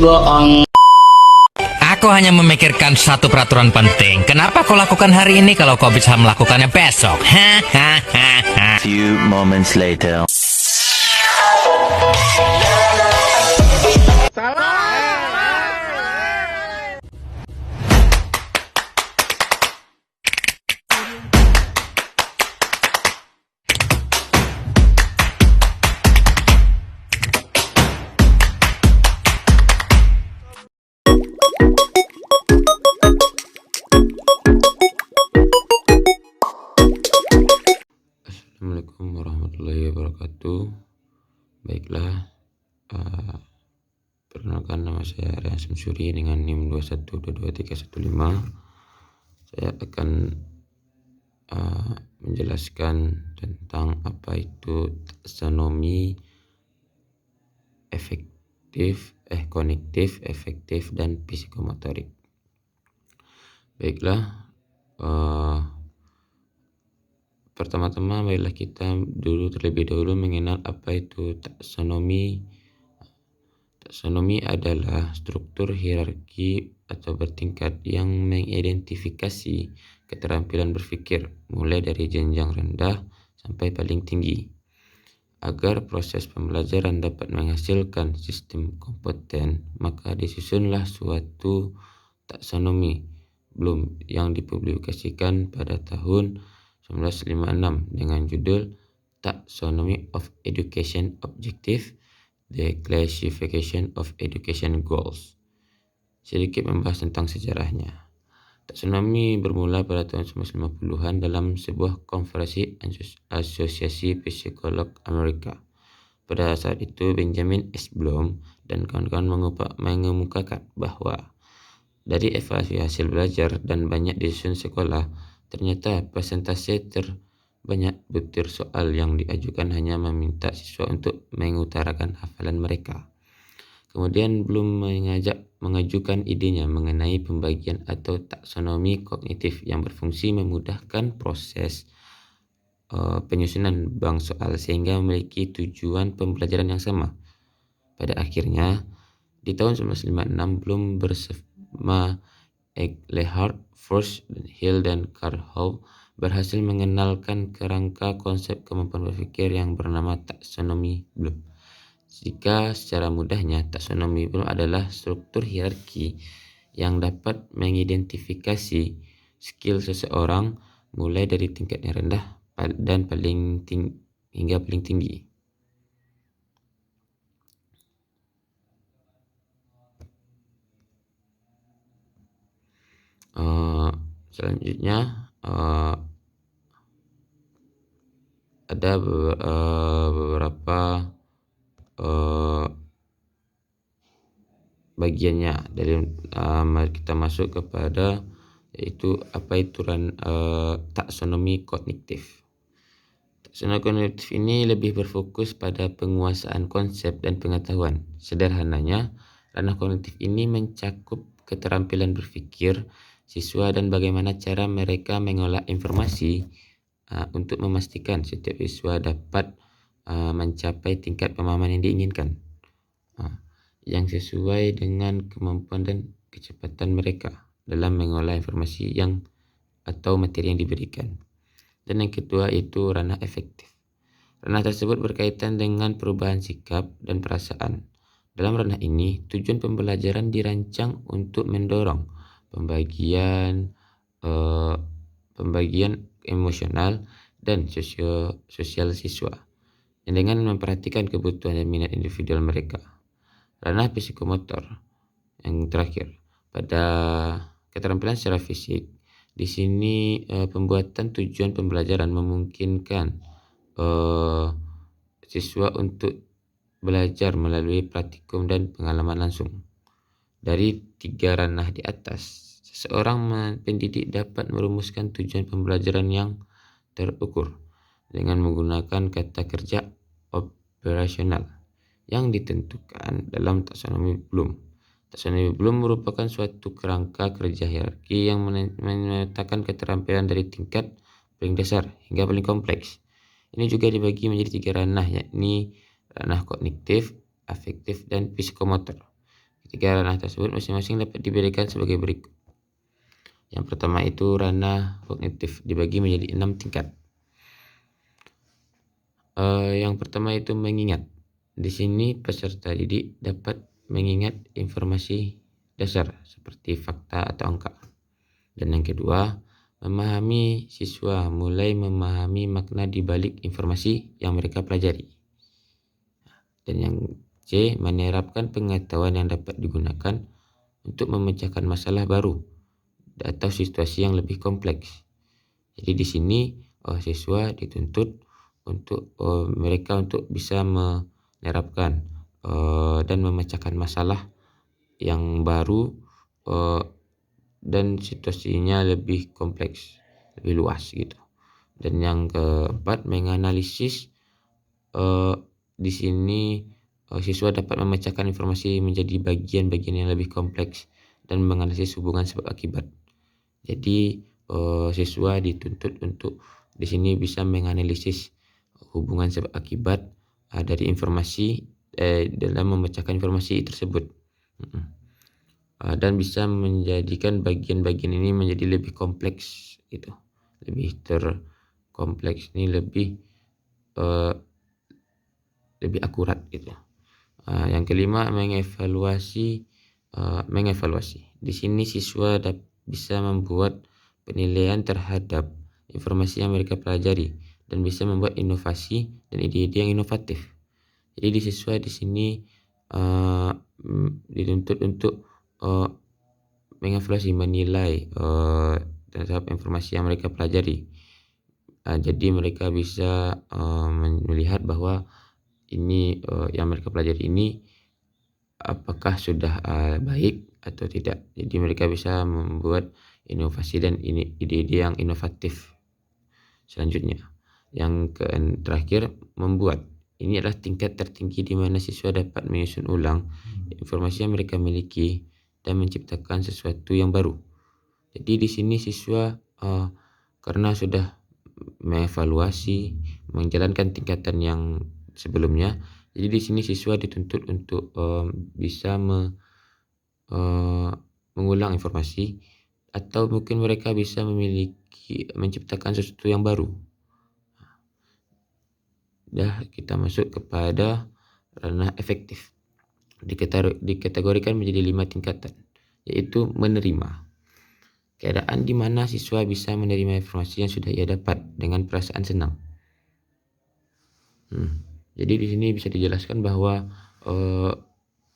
Aku hanya memikirkan satu peraturan penting. Kenapa kau lakukan hari ini kalau kau bisa melakukannya besok? Few moments later. Assalamualaikum warahmatullahi wabarakatuh. Baiklah, perkenalkan nama saya Aryan Samsuri dengan NIM 2122315. Saya akan menjelaskan tentang apa itu taksonomi kognitif, efektif, dan psikomotorik. Baiklah, pertama-tama marilah kita terlebih dahulu mengenal apa itu taksonomi. Taksonomi adalah struktur hierarki atau bertingkat yang mengidentifikasi keterampilan berpikir mulai dari jenjang rendah sampai paling tinggi. Agar proses pembelajaran dapat menghasilkan sistem kompeten, maka disusunlah suatu taksonomi Bloom yang dipublikasikan pada tahun 1956 dengan judul Taxonomy of Education Objective, The Classification of Education Goals. Sedikit membahas tentang sejarahnya. Taksonomi bermula pada tahun 1950-an dalam sebuah konferensi Asosiasi Psikolog Amerika. Pada saat itu Benjamin S. Bloom dan kawan-kawan mengemukakan bahwa dari evaluasi hasil belajar dan banyak disusun sekolah, ternyata persentase terbanyak butir soal yang diajukan hanya meminta siswa untuk mengutarakan hafalan mereka. Kemudian Bloom mengajukan idenya mengenai pembagian atau taksonomi kognitif yang berfungsi memudahkan proses penyusunan bank soal sehingga memiliki tujuan pembelajaran yang sama. Pada akhirnya, di tahun 1956, Bloom bersama Eglehart, Forst, Hill, dan Carhow berhasil mengenalkan kerangka konsep kemampuan berpikir yang bernama taksonomi Bloom. Jika secara mudahnya, taksonomi Bloom adalah struktur hierarki yang dapat mengidentifikasi skill seseorang mulai dari tingkat yang rendah dan hingga paling tinggi. Selanjutnya ada beberapa bagiannya. Dari mari kita masuk kepada yaitu apa itu taksonomi kognitif. Taksonomi kognitif ini lebih berfokus pada penguasaan konsep dan pengetahuan. Sederhananya, ranah kognitif ini mencakup keterampilan berpikir siswa dan bagaimana cara mereka mengolah informasi untuk memastikan setiap siswa dapat mencapai tingkat pemahaman yang diinginkan, yang sesuai dengan kemampuan dan kecepatan mereka dalam mengolah informasi atau materi yang diberikan. Dan yang kedua itu ranah efektif. Ranah tersebut berkaitan dengan perubahan sikap dan perasaan. Dalam ranah ini, tujuan pembelajaran dirancang untuk mendorong pembagian emosional dan sosial siswa dengan memperhatikan kebutuhan dan minat individual mereka. Ranah psikomotor yang terakhir, pada keterampilan secara fisik, di sini pembuatan tujuan pembelajaran memungkinkan siswa untuk belajar melalui praktikum dan pengalaman langsung. Dari tiga ranah di atas, seseorang pendidik dapat merumuskan tujuan pembelajaran yang terukur dengan menggunakan kata kerja operasional yang ditentukan dalam taksonomi Bloom. Taksonomi Bloom merupakan suatu kerangka kerja hierarki yang memetakan keterampilan dari tingkat paling dasar hingga paling kompleks. Ini juga dibagi menjadi tiga ranah, yakni ranah kognitif, afektif, dan psikomotor. Tiga ranah tersebut masing-masing dapat diberikan sebagai berikut. Yang pertama itu ranah kognitif, dibagi menjadi 6 tingkat. Yang pertama itu mengingat. Di sini peserta didik dapat mengingat informasi dasar seperti fakta atau angka. Dan yang kedua, memahami. Siswa mulai memahami makna di balik informasi yang mereka pelajari. Dan yang C, menerapkan pengetahuan yang dapat digunakan untuk memecahkan masalah baru atau situasi yang lebih kompleks. Jadi di sini siswa dituntut untuk mereka untuk bisa menerapkan dan memecahkan masalah yang baru dan situasinya lebih kompleks, lebih luas gitu. Dan yang keempat, menganalisis. Di sini siswa dapat memecahkan informasi menjadi bagian-bagian yang lebih kompleks dan menganalisis hubungan sebab akibat. Jadi siswa dituntut untuk di sini bisa menganalisis hubungan sebab akibat dari informasi dalam memecahkan informasi tersebut. Dan bisa menjadikan bagian-bagian ini menjadi lebih kompleks gitu. Lebih terkompleks ini lebih akurat gitu. Yang kelima, mengevaluasi. Di sini siswa bisa membuat penilaian terhadap informasi yang mereka pelajari dan bisa membuat inovasi dan ide-ide yang inovatif. Jadi di siswa di sini dituntut untuk mengevaluasi, menilai terhadap informasi yang mereka pelajari. Jadi mereka bisa melihat bahwa ini yang mereka pelajari ini apakah sudah baik atau tidak. Jadi mereka bisa membuat inovasi dan ide-ide yang inovatif. Selanjutnya, yang terakhir, membuat. Ini adalah tingkat tertinggi di mana siswa dapat menyusun ulang informasi yang mereka miliki dan menciptakan sesuatu yang baru. Jadi di sini siswa karena sudah mengevaluasi, menjalankan tingkatan yang sebelumnya, jadi di sini siswa dituntut untuk bisa mengulang informasi, atau mungkin mereka bisa menciptakan sesuatu yang baru. Kita masuk kepada ranah efektif. Dikategorikan menjadi 5 tingkatan, yaitu menerima. Keadaan di mana siswa bisa menerima informasi yang sudah ia dapat dengan perasaan senang. Jadi di sini bisa dijelaskan bahwa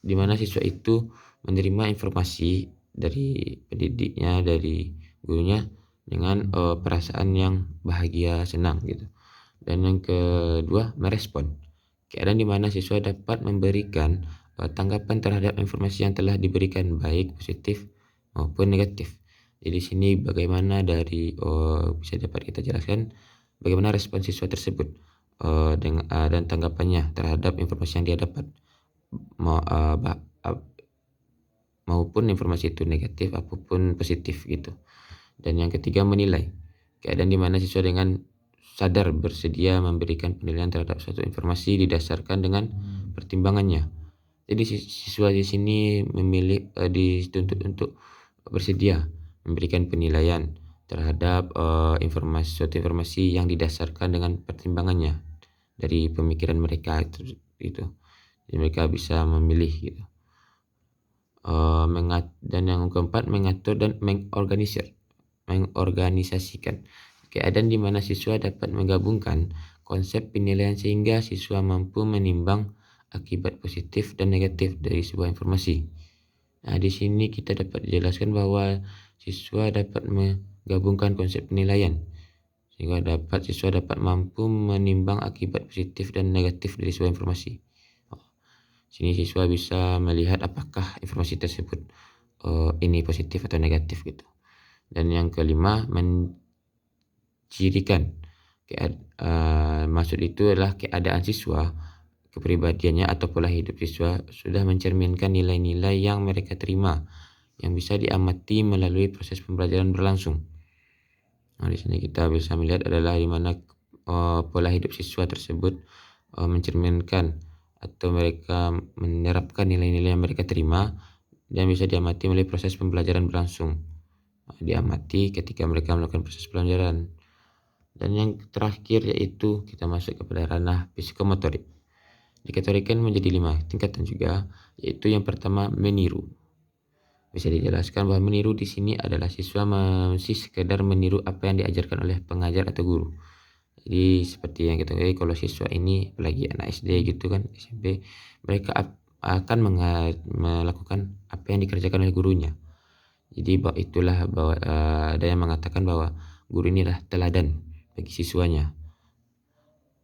di mana siswa itu menerima informasi dari pendidiknya, dari gurunya dengan perasaan yang bahagia, senang gitu. Dan yang kedua, merespon. Keadaan di mana siswa dapat memberikan tanggapan terhadap informasi yang telah diberikan, baik positif maupun negatif. Jadi di sini bagaimana dari bisa dapat kita jelaskan bagaimana respon siswa tersebut dan tanggapannya terhadap informasi yang dia dapat, maupun informasi itu negatif apapun positif gitu. Dan yang ketiga, menilai. Keadaan di mana siswa dengan sadar bersedia memberikan penilaian terhadap suatu informasi didasarkan dengan pertimbangannya. Jadi siswa di sini dituntut untuk bersedia memberikan penilaian terhadap suatu informasi yang didasarkan dengan pertimbangannya dari pemikiran mereka gitu. Jadi mereka bisa memilih gitu. Dan yang keempat, mengatur dan mengorganisasikan. Keadaan di mana siswa dapat menggabungkan konsep penilaian sehingga siswa mampu menimbang akibat positif dan negatif dari sebuah informasi. Nah, di sini kita dapat dijelaskan bahwa siswa dapat menggabungkan konsep penilaian sehingga siswa dapat mampu menimbang akibat positif dan negatif dari sebuah informasi. Sini siswa bisa melihat apakah informasi tersebut ini positif atau negatif gitu. Dan yang kelima, cirikan. Maksud itu adalah keadaan siswa, kepribadiannya atau pola hidup siswa sudah mencerminkan nilai-nilai yang mereka terima yang bisa diamati melalui proses pembelajaran berlangsung. Nah, di sini kita bisa melihat adalah di mana pola hidup siswa tersebut mencerminkan atau mereka menerapkan nilai-nilai yang mereka terima dan bisa diamati melalui proses pembelajaran berlangsung. Diamati ketika mereka melakukan proses pembelajaran. Dan yang terakhir yaitu kita masuk kepada ranah psikomotorik. Dikategorikan menjadi 5 tingkatan juga, yaitu yang pertama meniru. Bisa dijelaskan bahwa meniru di sini adalah siswa masih sekedar meniru apa yang diajarkan oleh pengajar atau guru. Jadi seperti yang kita ketahui, kalau siswa ini apalagi anak SD gitu kan, SMP, mereka akan melakukan apa yang dikerjakan oleh gurunya. Jadi itulah bahwa ada yang mengatakan bahwa guru inilah teladan bagi siswanya.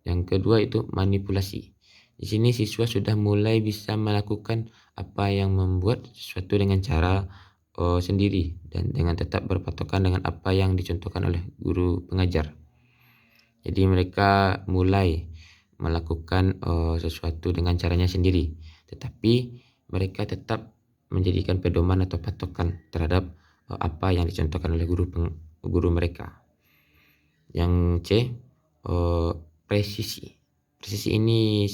Yang kedua itu manipulasi. Di sini siswa sudah mulai bisa melakukan apa yang membuat sesuatu dengan cara sendiri dan dengan tetap berpatokan dengan apa yang dicontohkan oleh guru pengajar. Jadi mereka mulai melakukan sesuatu dengan caranya sendiri, tetapi mereka tetap menjadikan pedoman atau patokan terhadap apa yang dicontohkan oleh guru mereka. Yang C, presisi. Presisi ini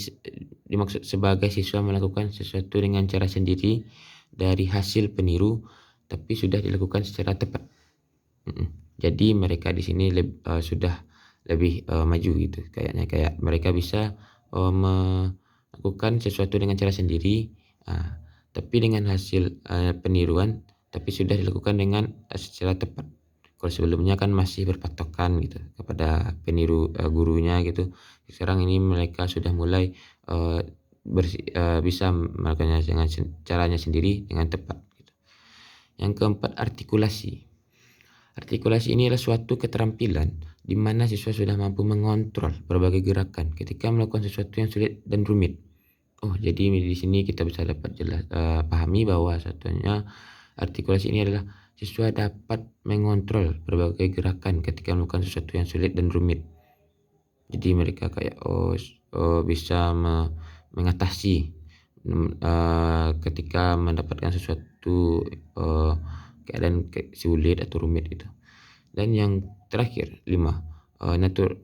dimaksud sebagai siswa melakukan sesuatu dengan cara sendiri dari hasil peniru, tapi sudah dilakukan secara tepat. Jadi mereka di sini sudah lebih maju gitu, kayak mereka bisa melakukan sesuatu dengan cara sendiri, tapi dengan hasil peniruan, tapi sudah dilakukan dengan secara tepat. Kalau sebelumnya kan masih berpatokan gitu kepada peniru gurunya gitu. Sekarang ini mereka sudah mulai bisa melakukannya dengan caranya sendiri dengan tepat gitu. Yang keempat, artikulasi. Artikulasi ini adalah suatu keterampilan di mana siswa sudah mampu mengontrol berbagai gerakan ketika melakukan sesuatu yang sulit dan rumit. Jadi di sini kita bisa dapat pahami bahwa satunya artikulasi ini adalah siswa dapat mengontrol berbagai gerakan ketika melakukan sesuatu yang sulit dan rumit. Jadi mereka kayak bisa mengatasi ketika mendapatkan sesuatu keadaan sulit atau rumit itu. Dan yang terakhir 5,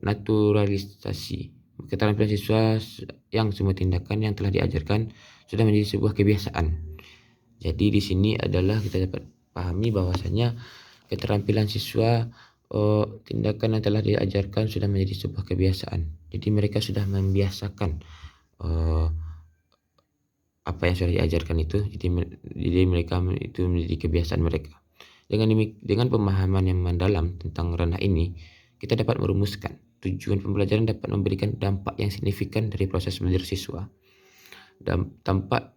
naturalisasi. Keterampilan siswa yang semua tindakan yang telah diajarkan sudah menjadi sebuah kebiasaan. Jadi di sini adalah kita dapat pahami bahwasanya keterampilan siswa tindakan yang telah diajarkan sudah menjadi sebuah kebiasaan. Jadi mereka sudah membiasakan apa yang sudah diajarkan itu. Jadi mereka itu menjadi kebiasaan mereka. Dengan pemahaman yang mendalam tentang ranah ini, kita dapat merumuskan tujuan pembelajaran dapat memberikan dampak yang signifikan dari proses belajar siswa. Dampak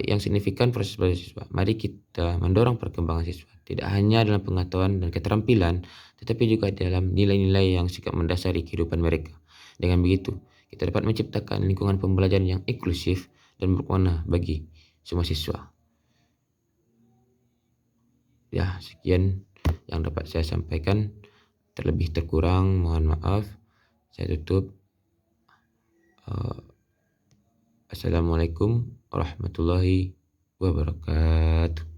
yang signifikan proses belajar siswa. Mari kita mendorong perkembangan siswa, tidak hanya dalam pengetahuan dan keterampilan, tetapi juga dalam nilai-nilai yang sikap mendasari kehidupan mereka. Dengan begitu, kita dapat menciptakan lingkungan pembelajaran yang inklusif dan berwarna bagi semua siswa. Ya, sekian yang dapat saya sampaikan. Terlebih terkurang mohon maaf. Saya tutup. Assalamualaikum warahmatullahi wabarakatuh.